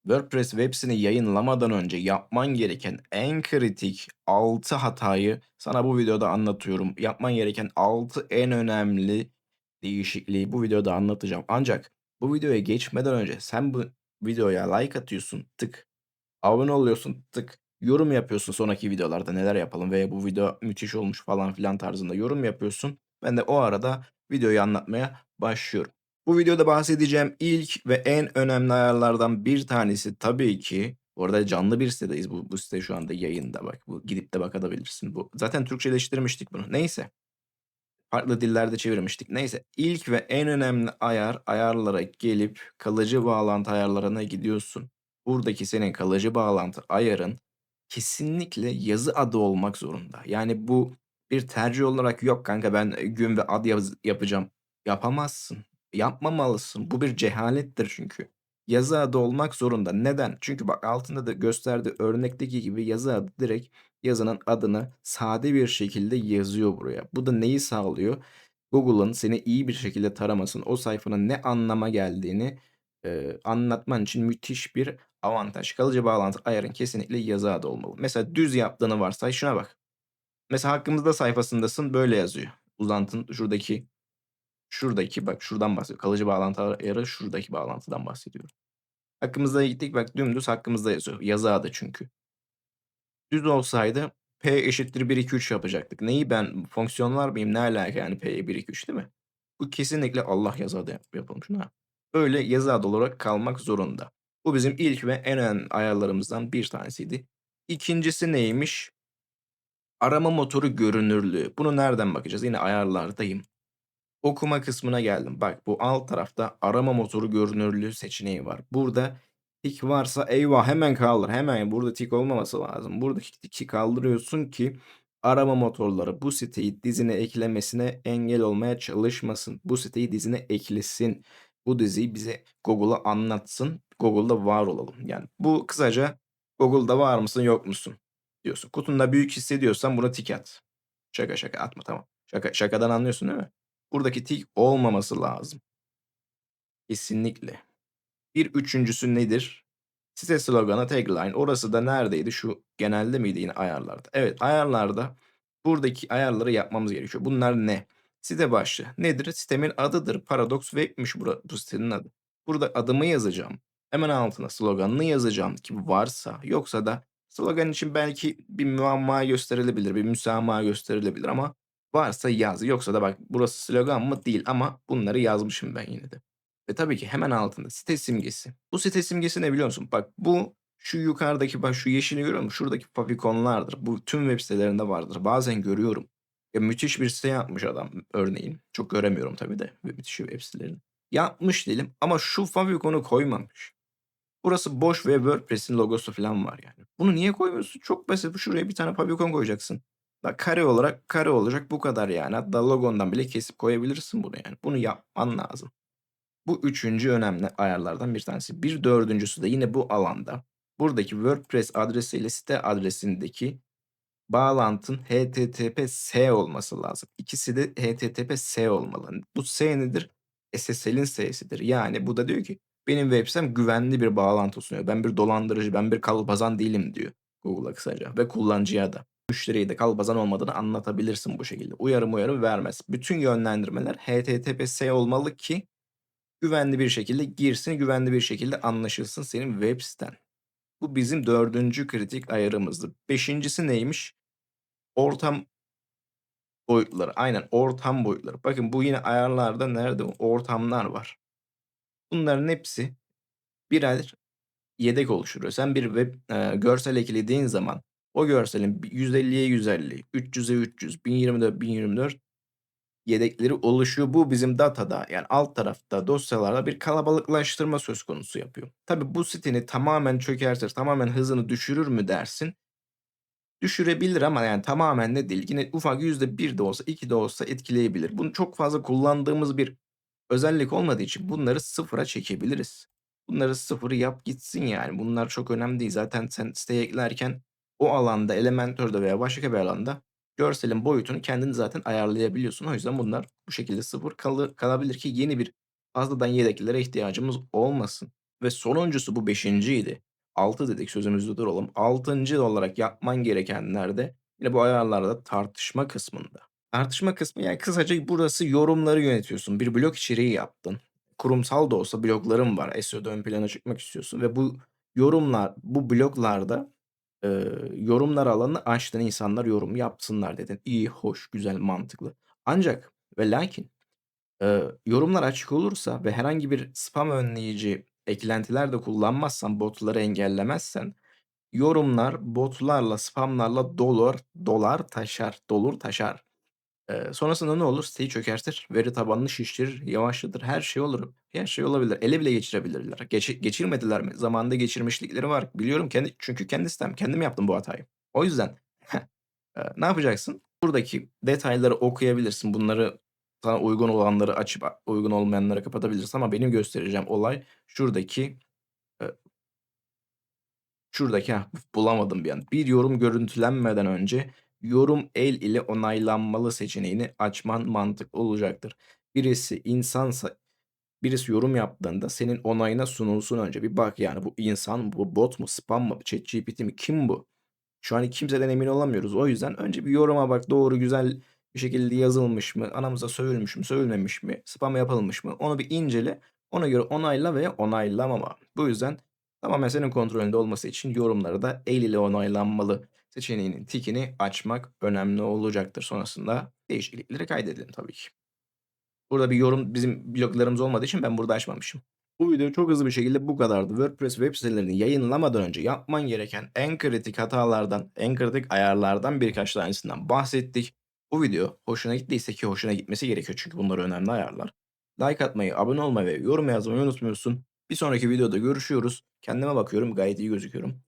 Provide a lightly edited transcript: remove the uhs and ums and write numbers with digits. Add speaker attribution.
Speaker 1: WordPress web siteni yayınlamadan önce yapman gereken en kritik 6 hatayı sana bu videoda anlatıyorum. Yapman gereken 6 en önemli değişikliği bu videoda anlatacağım. Ancak bu videoya geçmeden önce sen bu videoya like atıyorsun, tık. Abone oluyorsun, tık. Yorum yapıyorsun sonraki videolarda neler yapalım veya bu video müthiş olmuş falan filan tarzında yorum yapıyorsun. Ben de o arada videoyu anlatmaya başlıyorum. Bu videoda bahsedeceğim ilk ve en önemli ayarlardan bir tanesi tabii ki bu arada canlı bir sitedeyiz. Bu site şu anda yayında bak. Bu gidip de bakabilirsin. Bu zaten Türkçeleştirmiştik bunu. Neyse. Farklı dillerde çevirmiştik. Neyse, ilk ve en önemli ayar, ayarlara gelip kalıcı bağlantı ayarlarına gidiyorsun. Buradaki senin kalıcı bağlantı ayarın kesinlikle yazı adı olmak zorunda. Yani bu bir tercih olarak yok kanka ben gün ve ad yapacağım. Yapamazsın. Yapmamalısın. Bu bir cehalettir çünkü. Yazı adı olmak zorunda. Neden? Çünkü bak altında da gösterdiği örnekteki gibi yazı adı direkt yazının adını sade bir şekilde yazıyor buraya. Bu da neyi sağlıyor? Google'ın seni iyi bir şekilde taramasını, o sayfanın ne anlama geldiğini, anlatman için müthiş bir avantaj. Kalıcı bağlantı ayarın kesinlikle yazı adı olmalı. Mesela düz yaptığını varsay, şuna bak. Mesela hakkımızda sayfasındasın, böyle yazıyor. Uzantın şuradaki bak şuradan bahsediyor. Kalıcı bağlantı ayarı şuradaki bağlantıdan bahsediyorum. Hakkımızda gittik bak dümdüz hakkımızda yazıyor. Yazı adı çünkü. Düz olsaydı P eşittir 1, 2, 3 yapacaktık. Neyi ben fonksiyonlar mıyım? Ne alaka yani P'ye 1, 2, 3 değil mi? Bu kesinlikle Allah yazı adı yapılmış. Ha. Öyle yazı adı olarak kalmak zorunda. Bu bizim ilk ve en önemli ayarlarımızdan bir tanesiydi. İkincisi neymiş? Arama motoru görünürlüğü. Bunu nereden bakacağız? Yine ayarlardayım. Okuma kısmına geldim. Bak bu alt tarafta arama motoru görünürlüğü seçeneği var. Burada tik varsa eyvah hemen kaldır. Hemen burada tik olmaması lazım. Buradaki tiki kaldırıyorsun ki arama motorları bu siteyi dizine eklemesine engel olmaya çalışmasın. Bu siteyi dizine eklesin. Bu diziyi bize Google'a anlatsın. Google'da var olalım. Yani bu kısaca Google'da var mısın yok musun diyorsun. Kutunda büyük hissediyorsan buna tik at. Şaka şaka atma tamam. Şakadan anlıyorsun değil mi? Buradaki tik olmaması lazım. Kesinlikle. Bir üçüncüsü nedir? Site sloganı, tagline. Orası da neredeydi? Şu genelde miydi yine ayarlarda? Evet, ayarlarda buradaki ayarları yapmamız gerekiyor. Bunlar ne? Site başlığı. Nedir? Sitemin adıdır. Paradox Web'miş bu sitenin adı. Burada adımı yazacağım. Hemen altına sloganını yazacağım ki varsa. Yoksa da slogan için belki bir muamma gösterilebilir, bir müsamaha gösterilebilir ama varsa yaz. Yoksa da bak burası slogan mı? Değil ama bunları yazmışım ben yine de. Ve tabii ki hemen altında site simgesi. Bu site simgesi ne biliyor musun? Bak bu şu yukarıdaki bak şu yeşili görüyor musun? Şuradaki favikonlardır. Bu tüm web sitelerinde vardır. Bazen görüyorum. Ya müthiş bir site yapmış adam örneğin. Çok göremiyorum tabii de müthiş web sitelerini. Yapmış diyelim ama şu favikonu koymamış. Burası boş ve WordPress'in logosu falan var yani. Bunu niye koymuyorsun? Çok basit. Şuraya bir tane favicon koyacaksın. Bak kare olarak kare olacak bu kadar yani. Hatta logondan bile kesip koyabilirsin bunu yani. Bunu yapman lazım. Bu üçüncü önemli ayarlardan bir tanesi. Bir dördüncüsü de yine bu alanda. Buradaki WordPress adresiyle site adresindeki bağlantın HTTPS olması lazım. İkisi de HTTPS olmalı. Bu S nedir? SSL'in S'sidir. Yani bu da diyor ki benim web sitem güvenli bir bağlantı sunuyor. Ben bir dolandırıcı, ben bir kalpazan değilim diyor Google'a kısaca ve kullanıcıya da. Müşteriye de kalpazan olmadığını anlatabilirsin bu şekilde. Uyarı vermez. Bütün yönlendirmeler HTTPS olmalı ki güvenli bir şekilde girsin, güvenli bir şekilde anlaşılsın senin web siten. Bu bizim dördüncü kritik ayarımızdı. Beşincisi neymiş? Ortam boyutları. Aynen ortam boyutları. Bakın bu yine ayarlarda nerede ortamlar var. Bunların hepsi birer yedek oluşturuyor. Sen bir görsel eklediğin zaman o görselin 150'ye 150, 300'e 300, 1024, 1024 yedekleri oluşuyor. Bu bizim datada yani alt tarafta dosyalarda bir kalabalıklaştırma söz konusu yapıyor. Tabii bu siteni tamamen çökertir, tamamen hızını düşürür mü dersin? Düşürebilir ama yani tamamen de değil. Yine ufak %1 de olsa 2 de olsa etkileyebilir. Bunu çok fazla kullandığımız bir özellik olmadığı için bunları sıfıra çekebiliriz. Bunları sıfır yap gitsin yani. Bunlar çok önemli değil. Zaten sen siteye eklerken o alanda Elementor'da veya başka bir alanda görselin boyutunu kendin zaten ayarlayabiliyorsun. O yüzden bunlar bu şekilde sıfır kalabilir ki yeni bir fazladan yedeklere ihtiyacımız olmasın. Ve sonuncusu bu beşinciydi. 6 dedik, sözümüzde duralım. 6'ncı olarak yapman gerekenler de yine bu ayarlarda tartışma kısmında. Tartışma kısmı, yani kısaca burası yorumları yönetiyorsun. Bir blog içeriği yaptın. Kurumsal da olsa blogların var. SEO'da ön plana çıkmak istiyorsun ve bu bloglarda, yorumlar alanını açtın, insanlar yorum yapsınlar dedin. İyi, hoş, güzel, mantıklı. Ancak ve lakin, yorumlar açık olursa ve herhangi bir spam önleyici eklentiler de kullanmazsan, botları engellemezsen yorumlar botlarla, spamlarla dolar taşar, dolur taşar. Sonrasında ne olur? Siteyi çökertir, veri tabanını şişirir, yavaşlatır, her şey olur. Her şey olabilir. Ele bile geçirebilirler. Geçirmediler mi? Zamanında geçirmişlikleri var. Biliyorum çünkü kendi sitem. Kendim yaptım bu hatayı. O yüzden ne yapacaksın? Buradaki detayları okuyabilirsin. Bunları sana uygun olanları açıp uygun olmayanları kapatabilirsin ama benim göstereceğim olay eee, bulamadım bir an. Bir yorum görüntülenmeden önce yorum el ile onaylanmalı seçeneğini açman mantıklı olacaktır. Birisi insansa Birisi yorum yaptığında senin onayına sunulsun önce. Bir bak yani bu insan mı, bu bot mu, spam mı, ChatGPT mi, kim bu? Şu an kimseden emin olamıyoruz. O yüzden önce bir yoruma bak. Doğru, güzel bir şekilde yazılmış mı? Anamıza sövülmüş mü, sövülmemiş mi? Spam yapılmış mı? Onu bir incele. Ona göre onayla veya onaylamama. Bu yüzden tamamen senin kontrolünde olması için yorumları da el ile onaylanmalı seçeneğinin tikini açmak önemli olacaktır. Sonrasında değişiklikleri kaydedelim tabii ki. Burada bir yorum bizim bloklarımız olmadığı için ben burada açmamışım. Bu video çok hızlı bir şekilde bu kadardı. WordPress web sitelerini yayınlamadan önce yapman gereken en kritik hatalardan, en kritik ayarlardan birkaç tanesinden bahsettik. Bu video hoşuna gittiyse, ki hoşuna gitmesi gerekiyor çünkü bunlar önemli ayarlar. Like atmayı, abone olmayı ve yorum yazmayı unutmuyorsun. Bir sonraki videoda görüşüyoruz. Kendime bakıyorum, gayet iyi gözüküyorum.